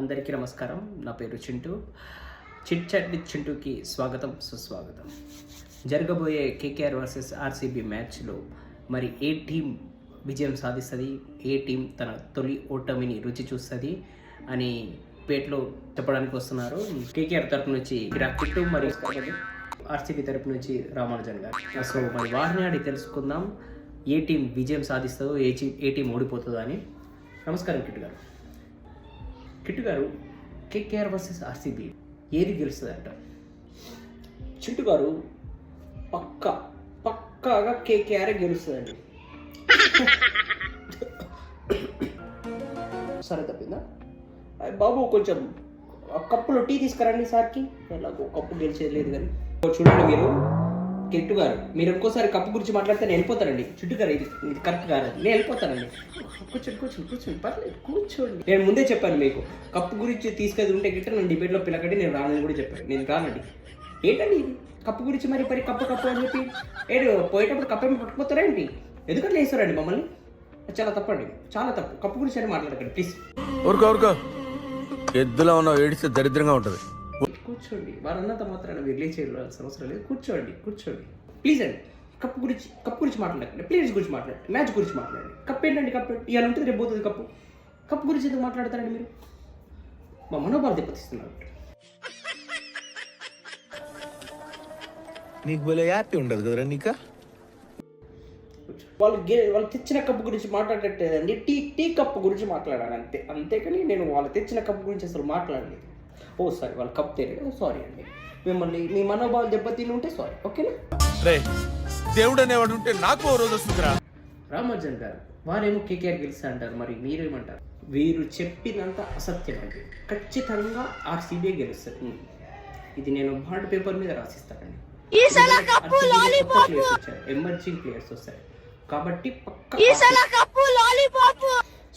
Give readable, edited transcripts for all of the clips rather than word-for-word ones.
అందరికీ నమస్కారం. నా పేరు చింటూ. చిట్ చాట్ విత్ చింటూకి స్వాగతం, సుస్వాగతం. జరగబోయే కేకేఆర్ వర్సెస్ ఆర్సీబీ మ్యాచ్లో మరి ఏ టీం విజయం సాధిస్తుంది, ఏ టీం తన తొలి ఓటమిని రుచి చూస్తుంది అని పేట్లో చెప్పడానికి వస్తున్నారు. కేకేఆర్ తరపు నుంచి కిట్టు, మరి ఆర్సీబీ తరపు నుంచి రామానుజన్ గారు. సో మరి వారిని అడిగి తెలుసుకుందాం ఏ టీం విజయం సాధిస్తుందో, ఏ టీం ఓడిపోతుందో అని. నమస్కారం కిట్టు గారు, కేకేఆర్ వర్సెస్ ఆర్సీబీ ఏది గెలుస్తుంది అంట? చింటు గారు, పక్కాగా కేకేఆర్ గెలుస్తుందండి. సరే, తప్పిందా బాబు? కొంచెం కప్పులో టీ తీసుకురండి సార్కి. ఎలాగో కప్పు గెలిచేది లేదు కానీ. చూడండి మీరు, కిట్టు గారు, మీరు ఇంకోసారి కప్పు గురించి మాట్లాడితే నేను వెళ్ళిపోతానండి. చుట్టు గారు, ఇది కరెక్ట్ కాదు, నేను వెళ్ళిపోతానండి. కూర్చోండి పర్లేదు, కూర్చోండి. నేను ముందే చెప్పాను మీకు, కప్పు గురించి తీసుకెళ్ళి ఉంటే గిట్ట నన్ను డిబేట్లో పిలకండి, నేను రానని కూడా చెప్పాను. నేను రానండి. ఏంటండి ఇది కప్పు గురించి మరి కప్పు అని చెప్పి పోయేటప్పుడు కప్పు ఏమి పట్టుకుపోతారా ఏంటి? ఎందుకంటే వేస్తారండి మమ్మల్ని? చాలా తప్పండి, చాలా తప్పు. కప్పు గురించి అని మాట్లాడకండి ప్లీజ్. ఎద్దులో ఉన్న ఏడిస్తే దరిద్రంగా ఉంటుంది. కూర్చోండి, వారన్నంత మాత్రాన మీరు చేయాల్సిన అవసరం లేదు. కూర్చోండి ప్లీజ్ అండి. కప్పు గురించి మాట్లాడండి, ప్లేయర్స్ గురించి మాట్లాడండి, మ్యాచ్ గురించి మాట్లాడండి. కప్పు ఏంటండి? కప్పు ఇవాళ ఉంటుంది, రేపు పోతుంది. కప్పు గురించి ఎందుకు మాట్లాడతారండి మీరు? మా మనోభావాలు దెబ్బతీస్తున్నారు. నీకు భలే హ్యాపీ ఉండదు కదరా నీకా? వాళ్ళు తెచ్చిన కప్పు గురించి మాట్లాడట్లేదండి. టీ కప్పు గురించి మాట్లాడాలి అంతేకాని నేను వాళ్ళు తెచ్చిన కప్పు గురించి అసలు మాట్లాడలేదు. ఓ సారీ, వాళ్ళ కప్ తెలియదు, సారీ అండి. మిమ్మల్ని మీ మనోభావాలు దెబ్బతీలు ఉంటే సారీ, ఓకేనా? దేవుడు అనేవాడు ఉంటే నాకు ఓ రోజు వస్తుందిరా. రామానుజన్ గారు, వారేమో కేకేఆర్ గెలుస్తా అంటారు, మరి మీరేమంటారు? వీరు చెప్పినంత అసత్యం అండి. ఖచ్చితంగా ఆర్సీబీ గెలుస్తుంది. ఇది నేను బాండ్ పేపర్ మీద రాసిస్తానండి. ఎమర్జింగ్ ప్లేయర్స్ వస్తాయి కాబట్టి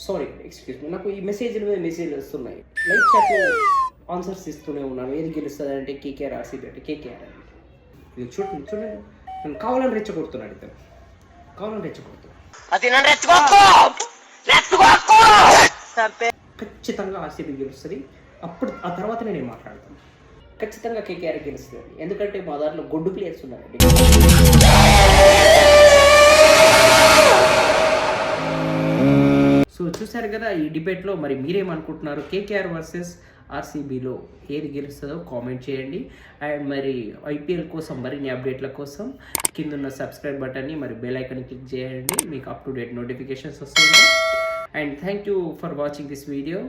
సారీ, ఎక్స్క్యూజ్ మీ, నాకు ఈ మెసేజ్ల మీద మెసేజ్లు వస్తున్నాయి. లైవ్ చాట్లో ఆన్సర్స్ ఇస్తూనే ఉన్నాను. ఏది గెలుస్తుంది అంటే కేకేఆర్, ఆర్సీబీ అంటే కేకేఆర్ అండి. ఇది చూడండి, నేను కావాలని రెచ్చగొడుతున్నాడు. ఇతను కావాలని రెచ్చగొడుతున్నాడు. ఖచ్చితంగా ఆర్సీబీ గెలుస్తుంది. అప్పుడు ఆ తర్వాత నేను మాట్లాడతాను. ఖచ్చితంగా కేకేఆర్ గెలుస్తుంది, ఎందుకంటే మా దాంట్లో గొడ్డు ప్లేయర్స్ ఉన్నారండి. సో చూసారు కదా ఈ డిబేట్లో. మరి మీరేమనుకుంటున్నారు? కేకేఆర్ వర్సెస్ ఆర్సీబీలో ఏది గెలుస్తుందో కామెంట్ చేయండి. అండ్ మరి ఐపీఎల్ కోసం మరిన్ని అప్డేట్ల కోసం కిందున్న సబ్స్క్రైబ్ బటన్ని మరి బెల్ ఐకాన్ని క్లిక్ చేయండి. మీకు అప్ టు డేట్ నోటిఫికేషన్స్ వస్తాయి. And thank you for watching this video.